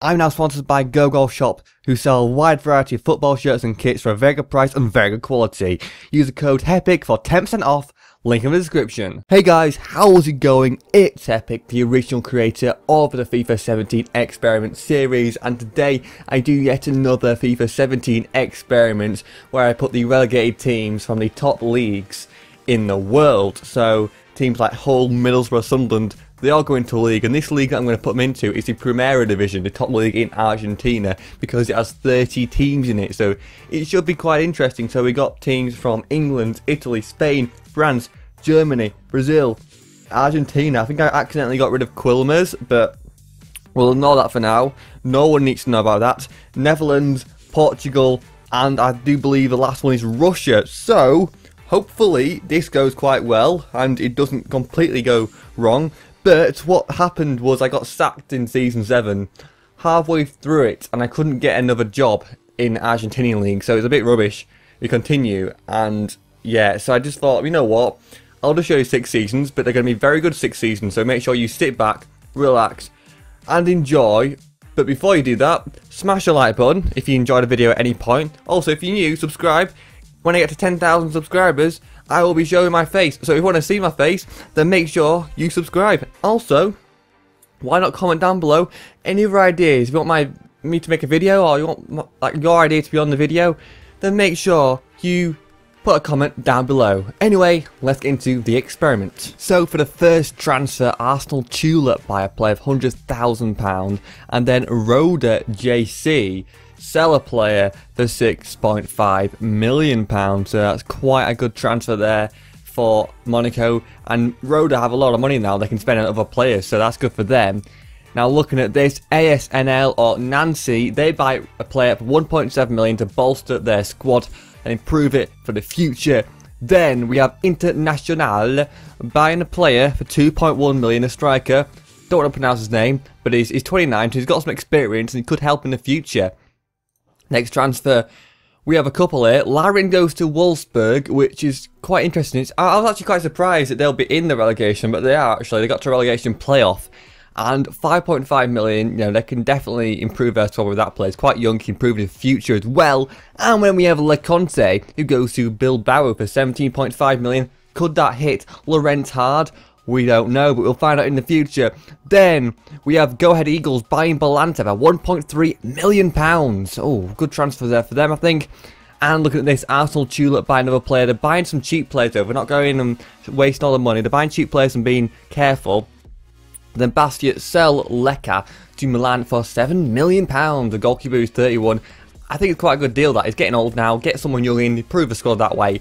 I'm now sponsored by Go Golf Shop, who sell a wide variety of football shirts and kits for a very good price and very good quality. Use the code HEPIC for 10% off, link in the description. Hey guys, how's it going? It's Epic, the original creator of the FIFA 17 experiment series, and today I do yet another FIFA 17 experiment where I put the relegated teams from the top leagues in the world. So teams like Hull, Middlesbrough, Sunderland, they all go into a league, and this league that I'm going to put them into is the Primera Division, the top league in Argentina, because it has 30 teams in it, so it should be quite interesting. So we got teams from England, Italy, Spain, France, Germany, Brazil, Argentina. I think I accidentally got rid of Quilmes, but we'll ignore that for now. No one needs to know about that. Netherlands, Portugal, and I do believe the last one is Russia. So hopefully this goes quite well and it doesn't completely go wrong. But what happened was I got sacked in Season 7 halfway through it, and I couldn't get another job in Argentinian League, so it's a bit rubbish. We continue, and yeah, so I just thought, you know what, I'll just show you 6 seasons, but they're going to be very good 6 seasons, so make sure you sit back, relax, and enjoy. But before you do that, smash the like button if you enjoyed the video at any point. Also, if you're new, subscribe. When I get to 10,000 subscribers, I will be showing my face. So if you want to see my face, then make sure you subscribe. Also, why not comment down below any other ideas? If you want me to make a video, or you want like your idea to be on the video, then make sure you put a comment down below. Anyway, let's get into the experiment. So for the first transfer, Arsenal Tulip buy a player of £100,000, and then Roda JC sell a player for £6.5 million. So that's quite a good transfer there for Monaco, and Roda have a lot of money now they can spend on other players, so that's good for them. Now looking at this, ASNL or Nancy, they buy a player for £1.7 million to bolster their squad and improve it for the future. Then we have Internacional buying a player for £2.1 million, a striker. Don't want to pronounce his name, but he's 29, so he's got some experience and he could help in the future. Next transfer, we have a couple here. Larin goes to Wolfsburg, which is quite interesting. I was actually quite surprised that they'll be in the relegation, but they are actually. They got to relegation playoff. And 5.5 million, you know, they can definitely improve their squad with that player. It's quite young, can improve in the future as well. And when we have Leconte, who goes to Bilbao for 17.5 million, could that hit Laurent hard? We don't know, but we'll find out in the future. Then we have Go Ahead Eagles buying Bolanta for £1.3 million. Oh, good transfer there for them, I think. And looking at this, Arsenal Tulip buying another player. They're buying some cheap players though. They're not going and wasting all the money. They're buying cheap players and being careful. Then Bastia sell Lecca to Milan for £7 million. The goalkeeper who's 31. I think it's quite a good deal that. He's getting old now. Get someone young in, improve the squad that way.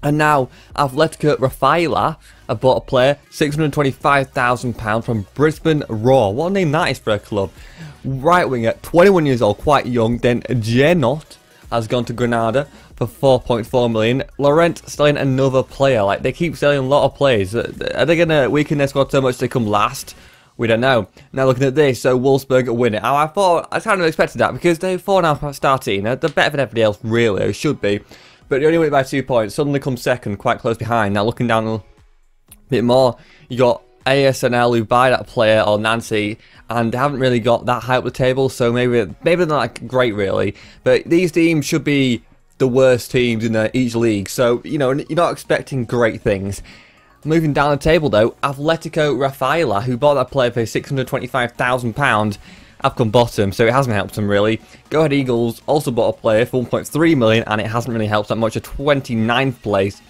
And now Atletico Rafaela have bought a player, £625,000 from Brisbane Roar. What a name that is for a club. Right winger, 21 years old, quite young. Then Genot has gone to Granada for £4.4 million. Laurent selling another player. Like, they keep selling a lot of players. Are they going to weaken their squad so much they come last? We don't know. Now looking at this, so Wolfsburg win it. I kind of expected that because they're 4.5 star team. They're better than everybody else, really. They should be. But they only win it by 2 points. Suddenly comes second, quite close behind. Now looking down a bit more, you got ASNL who buy that player, or Nancy, and they haven't really got that high up the table. So maybe they're not like great really. But these teams should be the worst teams in each league. So you know you're not expecting great things. Moving down the table though, Atletico Rafaela, who bought that player for £625,000. Have come bottom, so it hasn't helped them really. Go Ahead Eagles also bought a player for £1.3 million, and it hasn't really helped that much, a 29th place.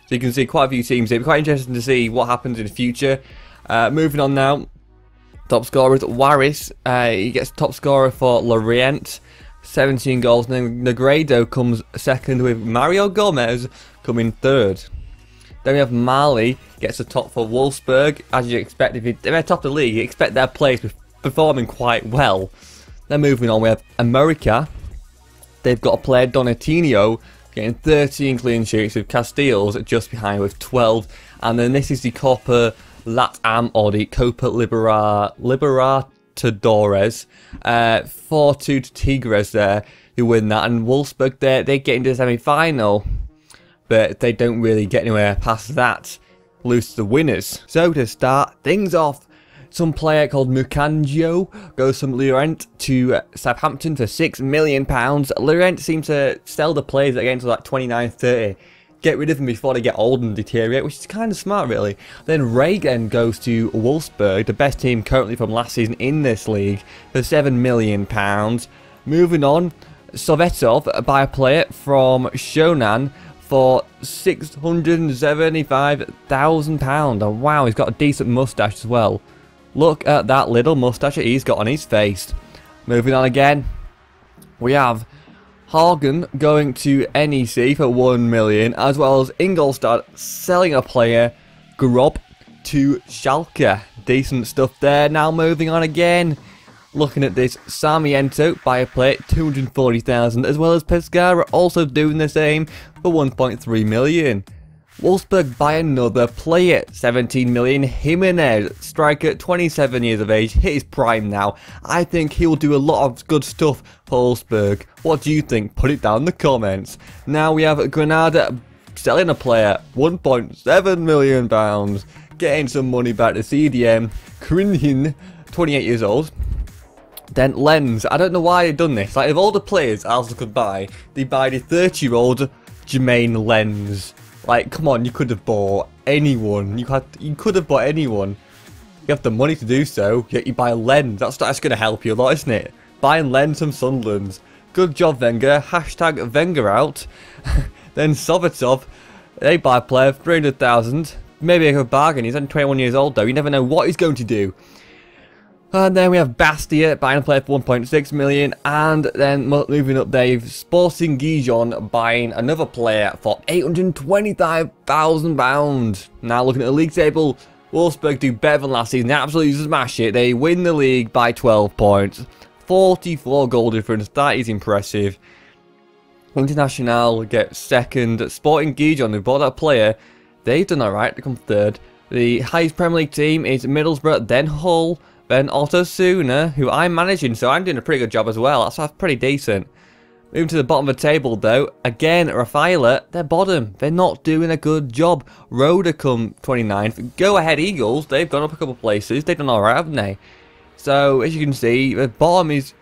So you can see quite a few teams here. It'll be quite interesting to see what happens in the future. Moving on now, top scorer is Waris. He gets top scorer for Lorient, 17 goals. And then Negredo comes second, with Mario Gomez coming third. Then we have Mali, gets the top for Wolfsburg. As you expect, if they're top of the league, you expect their players to performing quite well. Then moving on, we have America. They've got a player, Donatino, getting 13 clean sheets, with Castiles just behind with 12. And then this is the Copa Latam, or the Copa Libertadores. 4-2 to Tigres there, who win that. And Wolfsburg, they get into the semi-final, but they don't really get anywhere past that. Lose to the winners. So to start things off, Some player called Mukanjo goes from Lorient to Southampton for £6 million. Lorient seem to sell the players that get into like 29, 30. Get rid of them before they get old and deteriorate, which is kind of smart really. Then Reagan goes to Wolfsburg, the best team currently from last season in this league, for £7 million. Moving on, Sovetov buy a player from Shonan for £675,000. Oh, wow, he's got a decent moustache as well. Look at that little moustache that he's got on his face. Moving on again, we have Hagen going to NEC for £1 million, as well as Ingolstadt selling a player, Grob, to Schalke. Decent stuff there. Now moving on again. Looking at this, Sarmiento buy a player, £240,000, as well as Pescara also doing the same for £1.3 million. Wolfsburg buy another player, £17 million, Jimenez, striker, 27 years of age, hit his prime now. I think he will do a lot of good stuff for Wolfsburg. What do you think? Put it down in the comments. Now we have Granada selling a player, £1.7 million, getting some money back to CDM, Krinhin, 28 years old. Then Lens, I don't know why they've done this. Like, of all the players Arsenal could buy, they buy the 30-year-old Jermaine Lens. Like, come on, you could have bought anyone. You could have bought anyone. You have the money to do so, yet you buy Lens. That's going to help you a lot, isn't it? Buying Lens from Sunderland. Good job, Wenger. Hashtag Wenger out. Then Sovetov, they buy a player, 300,000. Maybe a good bargain. He's only 21 years old, though. You never know what he's going to do. And then we have Bastia buying a player for 1.6 million, and then moving up, Dave, Sporting Gijon buying another player for £825,000. Now looking at the league table, Wolfsburg do better than last season. They absolutely smash it. They win the league by 12 points, 44 goal difference. That is impressive. International gets second. Sporting Gijon, who bought that player, they've done alright. They come third. The highest Premier League team is Middlesbrough, then Hull, then Osasuna, who I'm managing, so I'm doing a pretty good job as well. That's pretty decent. Moving to the bottom of the table, though. Again, Rafaela, they're bottom. They're not doing a good job. Roda come 29th. Go Ahead Eagles, they've gone up a couple of places. They've done alright, haven't they? So, as you can see, the bottom is...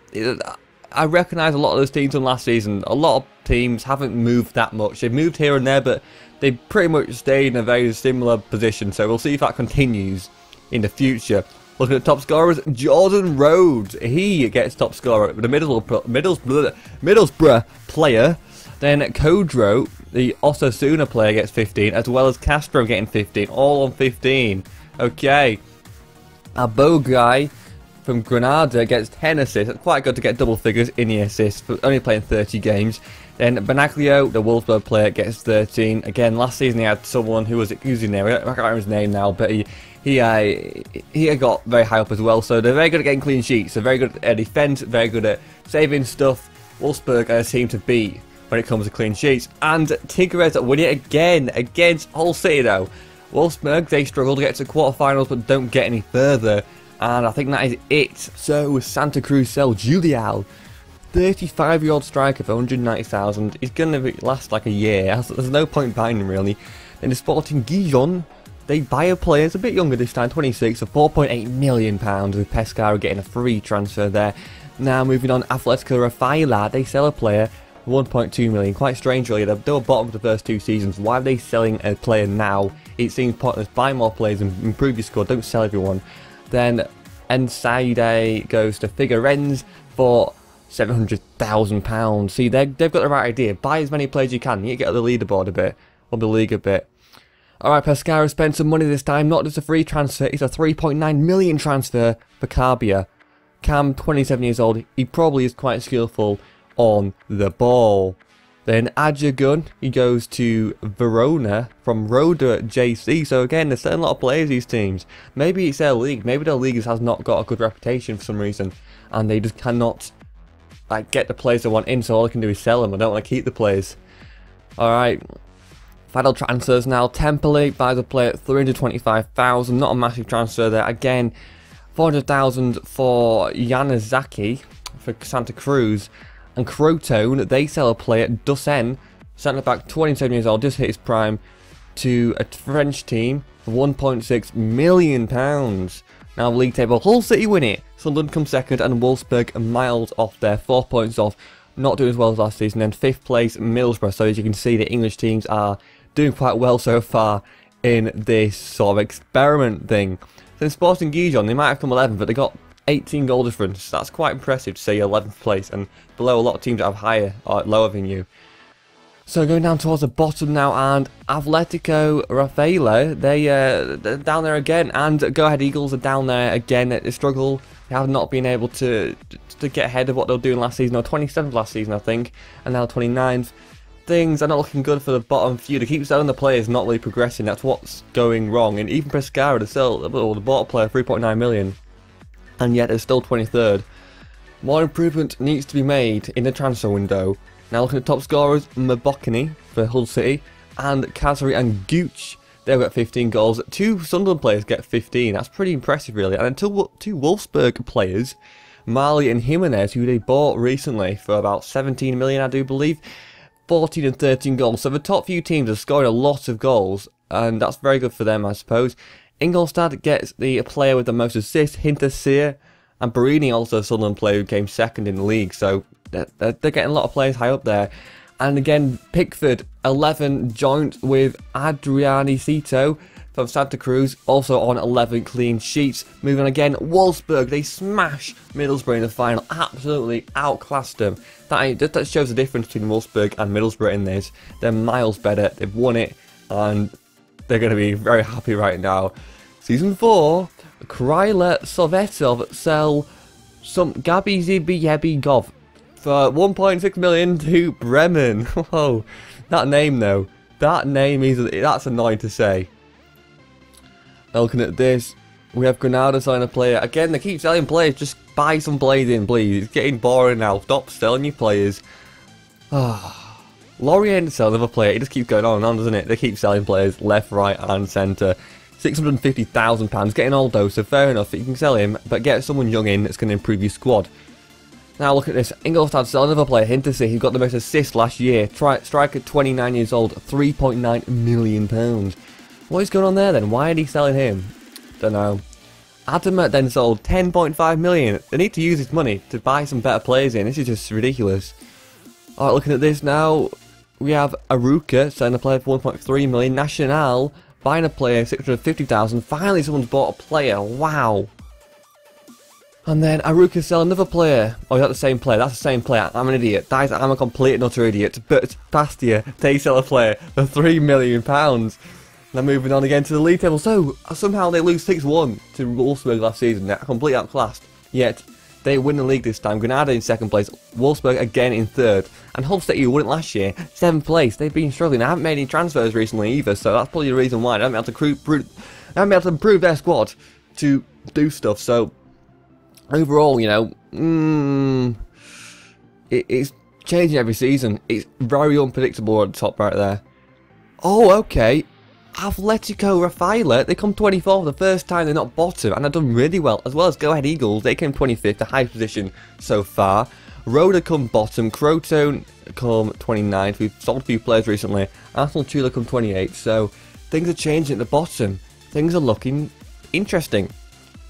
I recognise a lot of those teams from last season. A lot of teams haven't moved that much. They've moved here and there, but they've pretty much stayed in a very similar position. So, we'll see if that continues in the future. Looking at top scorers, Jordan Rhodes, he gets top scorer, the Middlesbrough player. Then Kodro, the Osasuna player, gets 15, as well as Castro getting 15, all on 15. Okay. Abogai from Granada gets 10 assists. It's quite good to get double figures in the assists, but only playing 30 games. Then Benaglio, the Wolfsburg player, gets 13. Again, last season he had someone who's in there. I can't remember his name now, but he got very high up as well. So they're very good at getting clean sheets. They're very good at defence, very good at saving stuff. Wolfsburg are a team to beat when it comes to clean sheets. And Tigres win it again against Hull City though. Wolfsburg, they struggle to get to quarterfinals but don't get any further. And I think that is it. So Santa Cruz sell Julial, 35-year-old striker for 190,000. He's going to last like a year. There's no point buying him really. Then the Sporting Gijon, they buy a player, it's a bit younger this time, 26, for £4.8 million, with Pescara getting a free transfer there. Now moving on, Atletico Rafaela, they sell a player for £1.2 million. Quite strange really, they were bottom of the first two seasons. Why are they selling a player now? It seems pointless. Buy more players and improve your score, don't sell everyone. Then Ensaide goes to Figueirense for £700,000. See, they've got the right idea. Buy as many players as you can. You get the leaderboard a bit, or the league a bit. Alright, Pescara spent some money this time. Not just a free transfer, it's a £3.9 million transfer for Carbia. Cam, 27 years old. He probably is quite skillful on the ball. Then Adjagun, he goes to Verona from Roda JC. So again, they're selling a lot of players, these teams. Maybe it's their league. Maybe their league has not got a good reputation for some reason. And they just cannot get the players they want in, so all they can do is sell them. I don't want to keep the players. Alright. Final transfers now. Temple buys a player at 325,000. Not a massive transfer there. Again, 400,000 for Yanazaki for Santa Cruz. And Crotone, they sell a player, Dussen, centre back, 27 years old, just hit his prime, to a French team for £1.6 million. Now league table, Hull City win it, Sunderland come second, and Wolfsburg are miles off there, 4 points off, not doing as well as last season. Then 5th place Middlesbrough, so as you can see the English teams are doing quite well so far in this sort of experiment thing. Then Sporting Gijon, they might have come 11th, but they got 18 goal difference. That's quite impressive to say 11th place and below a lot of teams that have higher or lower than you. So going down towards the bottom now, and Atletico Rafaela, they're down there again, and Go Ahead Eagles are down there again. They struggle. They have not been able to get ahead of what they were doing last season, or 27th last season I think, and now 29th. Things are not looking good for the bottom few. They keep selling the players, not really progressing. That's what's going wrong. And even Pescara, they bought a player 3.9 million, and yet they're still 23rd. More improvement needs to be made in the transfer window. Now looking at top scorers, Mbokani for Hull City, and Kazari and Gooch, they've got 15 goals. 2 Sunderland players get 15, that's pretty impressive really. And then two Wolfsburg players, Marley and Jimenez, who they bought recently for about 17 million I do believe, 14 and 13 goals. So the top few teams are scoring a lot of goals, and that's very good for them I suppose. Ingolstadt gets the player with the most assists, Hinterseer, and Barini, also a Sunderland player who came second in the league, so they're getting a lot of players high up there. And again, Pickford, 11 joint with Adriani Cito from Santa Cruz, also on 11 clean sheets. Moving on again, Wolfsburg, they smash Middlesbrough in the final, absolutely outclassed them. That shows the difference between Wolfsburg and Middlesbrough in this. They're miles better, they've won it, and they're going to be very happy right now. Season 4, Kryla Sovetov sell some Gabi Zibi Gov for 1.6 million to Bremen. Whoa, that name though, that's annoying to say. Now looking at this, we have Granada sign a player. Again, they keep selling players, just buy some players in please. It's getting boring now, stop selling your players. Lorient sells another player, it just keeps going on and on, doesn't it? They keep selling players left, right and centre. £650,000, getting old though, so fair enough, you can sell him, but get someone young in that's going to improve your squad. Now look at this, Ingolstadt sell another player, Hintersee, who got the most assists last year, striker 29 years old, £3.9 million. What is going on there then? Why are they selling him? Don't know. Adama then sold 10.5 million. They need to use this money to buy some better players in, this is just ridiculous. Alright, looking at this now, we have Aruka selling a player for 1.3 million, Nacional buying a player 650,000, finally someone's bought a player, wow. And then Aruka sell another player. Oh, is that the same player? That's the same player. I'm an idiot. I'm a complete and utter idiot. But Bastia, they sell a player for £3 million. Now moving on again to the league table. So, somehow they lose 6-1 to Wolfsburg last season. They're completely outclassed. Yet, they win the league this time. Granada in 2nd place. Wolfsburg again in 3rd. And Hull City, who won it last year, 7th place. They've been struggling. They haven't made any transfers recently either. So, that's probably the reason why. They haven't been able to improve their squad to do stuff. So, overall, you know, it's changing every season. It's very unpredictable at the top right there. Oh, okay. Atletico Rafaela, they come 24th, the first time they're not bottom, and they've done really well. As well as Go Ahead Eagles, they came 25th, the highest position so far. Roda come bottom, Crotone come 29th, we've sold a few players recently. Arsenal Chula come 28th, so things are changing at the bottom. Things are looking interesting.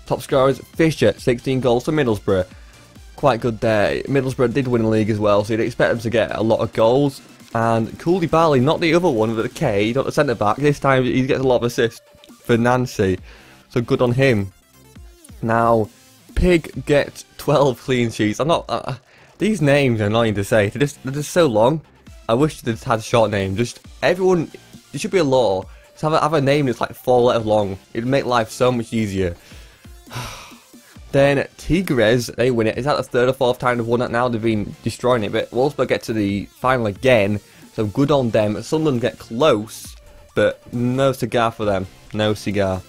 Top scorers, Fisher, 16 goals for Middlesbrough. Quite good there. Middlesbrough did win the league as well, so you'd expect them to get a lot of goals. And Koulibaly, not the other one with a K, not the centre back. This time he gets a lot of assists for Nancy, so good on him. Now, Pig gets 12 clean sheets. I'm not. These names are annoying to say. They're just so long. I wish they just had a short name. Just everyone. There should be a law. Just have a name that's like 4 letters long. It'd make life so much easier. Then Tigres, they win it. Is that the 3rd or 4th time they've won that now? They've been destroying it. But Wolfsburg get to the final again. So good on them. Sunderland get close. But no cigar for them. No cigar.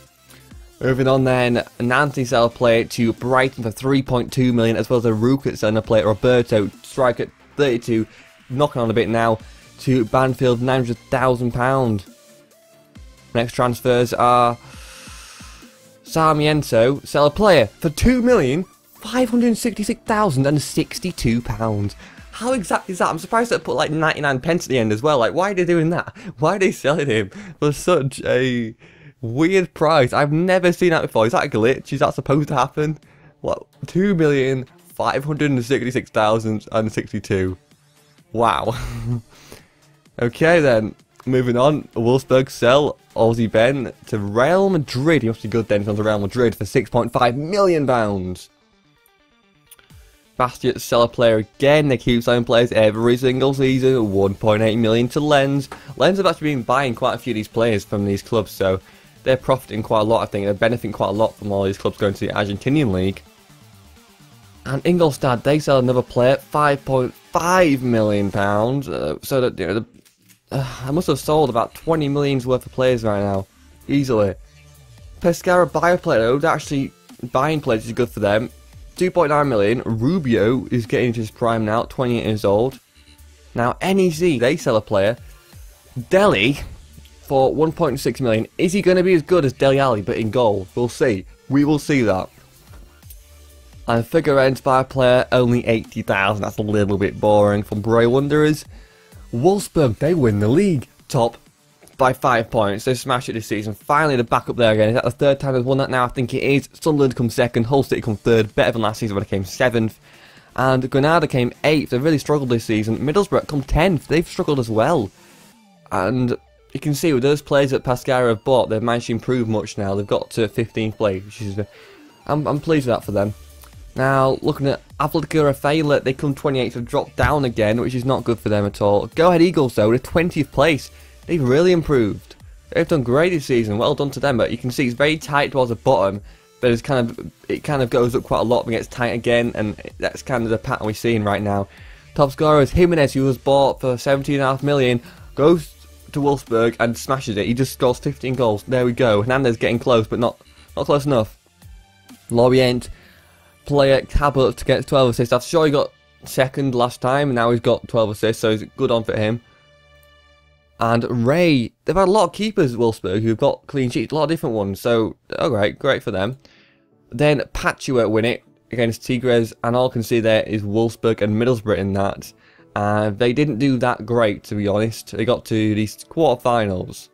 Moving on then. Nancy sell a player to Brighton for 3.2 million. As well as a Ruka selling a player. Roberto, strike at 32. Knocking on a bit now. To Banfield, £900,000. Next transfers are Sarmiento sell a player for £2,566,062. How exact is that? I'm surprised they put like 99 pence at the end as well. Like, why are they doing that? Why are they selling him for such a Weird price. I've never seen that before. Is that a glitch? Is that supposed to happen? What? 2,566,062. Wow. Okay then. Moving on. Wolfsburg sell Aussie Ben to Real Madrid. He must be good then. He's gone to Real Madrid for £6.5 million. Basket sell a player again. They keep selling players every single season. 1.8 million to Lens. Lens have actually been buying quite a few of these players from these clubs, so they're profiting quite a lot. I think they're benefiting quite a lot from all these clubs going to the Argentinian League. And Ingolstadt, they sell another player, £5.5 million. So that, you know, I must have sold about 20 million's worth of players right now, easily. Pescara buy a player though. Actually, buying players is good for them. 2.9 million. Rubio is getting into his prime now, 28 years old. Now, NEC, they sell a player. Deli, for 1.6 million. Is he going to be as good as Dele Alli, but in goal? We'll see. We will see that. And Figueirense buy a player, only 80,000. That's a little bit boring for Bray Wanderers. Wolfsburg, they win the league. Top by 5 points. They smashed it this season. Finally, they're back up there again. Is that the third time they've won that now? I think it is. Sunderland come second. Hull City come third. Better than last season when they came 7th. And Granada came 8th. They've really struggled this season. Middlesbrough come 10th. They've struggled as well. And you can see with those players that Pescara have bought, they've managed to improve much now. They've got to 15th place, which is... I'm pleased with that for them. Now, looking at Atletico Rafaela, they come 28th, have dropped down again, which is not good for them at all. Go Ahead Eagles, though, in 20th place. They've really improved. They've done great this season. Well done to them, but you can see it's very tight towards the bottom, but it kind of goes up quite a lot and gets tight again, and that's kind of the pattern we're seeing right now. Top scorer is Jimenez, who was bought for 17.5 million, goes to Wolfsburg and smashes it. He just scores 15 goals. There we go. Hernandez getting close, but not close enough. Lorient player Cabot to get 12 assists. I'm sure he got second last time, and now he's got 12 assists, so it's good on for him. And Ray, they've had a lot of keepers, Wolfsburg, who've got clean sheets, a lot of different ones, so alright, great for them. Then Patchua win it against Tigres, and all I can see there is Wolfsburg and Middlesbrough in that. They didn't do that great, to be honest. They got to these quarterfinals.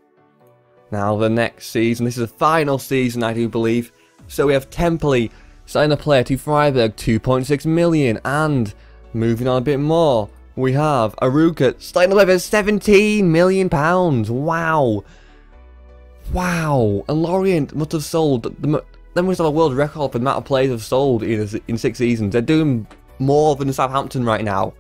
Now, the next season, this is the final season, I do believe. So we have Temple signing a player to Freiburg, 2.6 million, and moving on a bit more, we have Aruka signing a player for 17 million pounds. Wow. Wow. And Lorient must have sold, they must have a world record for the amount of players they've sold in 6 seasons. They're doing more than Southampton right now.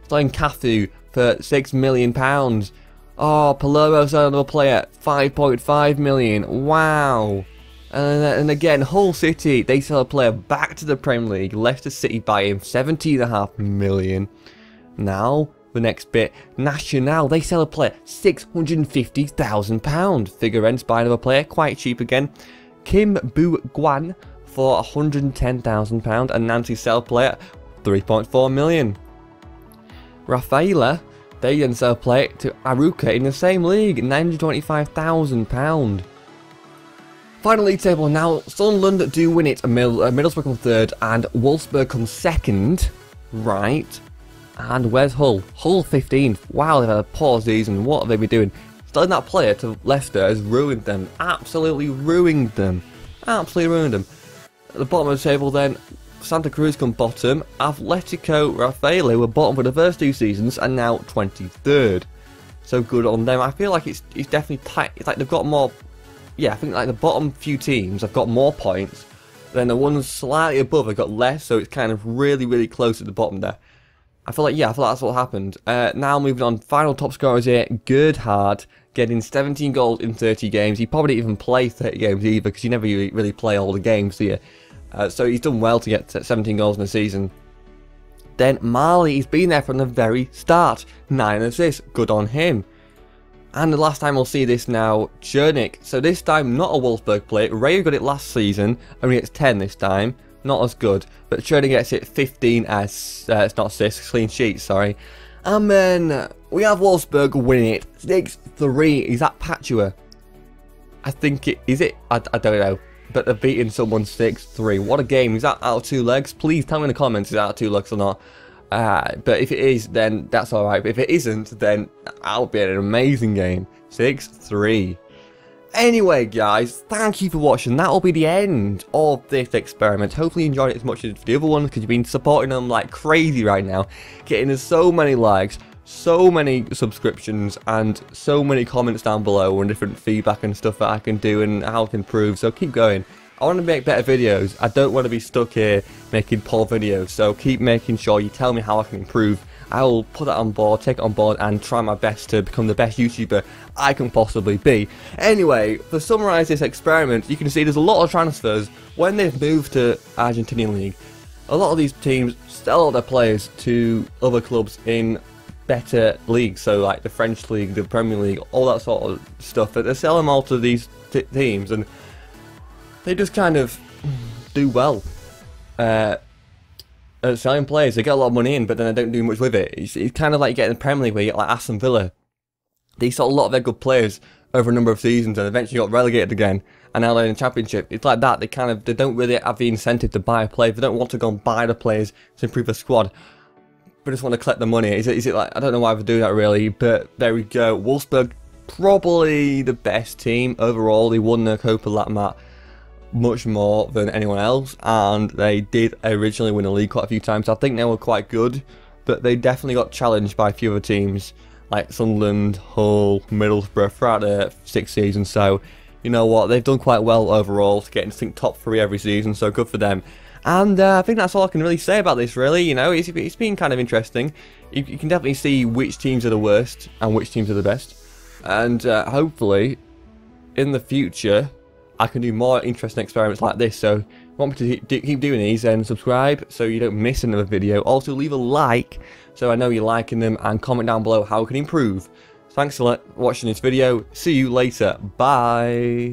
Selling Cafu for 6 million pounds. Oh, Palermo selling another player, 5.5 million. Wow. And again, Hull City, they sell a player back to the Premier League. Leicester City buy him, 17.5 million. Now, the next bit, Nacional, they sell a player, £650,000. Figueirense buy another player, quite cheap again. Kim Bu Guan for £110,000. And Nancy sell player, 3.4 million. Rafaela, they then sell a player to Aruka in the same league, £925,000. Final league table now, Sunderland do win it, Middlesbrough come third, and Wolfsburg come second, right? And where's Hull? Hull 15th. Wow, they've had a poor season. What have they been doing? Selling that player to Leicester has ruined them. Absolutely ruined them. Absolutely ruined them. At the bottom of the table then, Santa Cruz come bottom. Atletico Rafaela were bottom for the first 2 seasons and now 23rd. So good on them. I feel like it's definitely tight. It's like they've got more... Yeah, I think like the bottom few teams have got more points. Then the ones slightly above have got less. So it's kind of really, really close at the bottom there. I feel like that's what happened. Now moving on, final top scorers here, Gerhard, getting 17 goals in 30 games. He probably didn't even play 30 games either, because you never really play all the games, do you? So he's done well to get 17 goals in a season. Then Marley, he's been there from the very start. 9 assists, good on him. And the last time we'll see this now, Chernik. So this time, not a Wolfsburg player. Ray got it last season, only gets 10 this time. Not as good, but Chernik gets it 15 as, it's not assists, clean sheets, sorry. And then, we have Wolfsburg winning it, 6-3, is that Patchua? I think it, is it? I don't know, but they're beating someone 6-3, what a game, is that out of 2 legs? Please tell me in the comments, is that out of 2 legs or not? But if it is, then that's alright, but if it isn't, then that'll be an amazing game, 6-3. Anyway, guys, thank you for watching. That will be the end of this experiment. Hopefully you enjoyed it as much as the other ones, because you've been supporting them like crazy right now. Getting us so many likes, so many subscriptions, and so many comments down below and different feedback and stuff that I can do and how I can improve. So keep going. I want to make better videos. I don't want to be stuck here making poor videos. So keep making sure you tell me how I can improve. I will put that on board, take it on board, and try my best to become the best YouTuber I can possibly be. Anyway, to summarise this experiment, you can see there's a lot of transfers. When they've moved to Argentinian League, a lot of these teams sell their players to other clubs in better leagues, so like the French League, the Premier League, all that sort of stuff. But they sell them all to these teams, and they just kind of do well. Selling players, they get a lot of money in, but then they don't do much with it. It's kind of like you get in the Premier League where you get like Aston Villa. They sold a lot of their good players over a number of seasons and eventually got relegated again, and now they're in the Championship. It's like that. They don't really have the incentive to buy a player. They don't want to go and buy the players to improve the squad, but just want to collect the money. Is it like, I don't know why they do that really, but there we go. Wolfsburg, probably the best team overall. They won the Copa Latmat much more than anyone else, and they did originally win the league quite a few times. I think they were quite good, but they definitely got challenged by a few other teams like Sunderland, Hull, Middlesbrough throughout the 6 seasons. So you know what, they've done quite well overall to get into top 3 every season, so good for them. And I think that's all I can really say about this really. You know, it's been kind of interesting. You can definitely see which teams are the worst and which teams are the best, and hopefully in the future I can do more interesting experiments like this. So if you want me to keep doing these, and subscribe so you don't miss another video. Also leave a like so I know you're liking them, and comment down below how I can improve. Thanks for watching this video. See you later. Bye.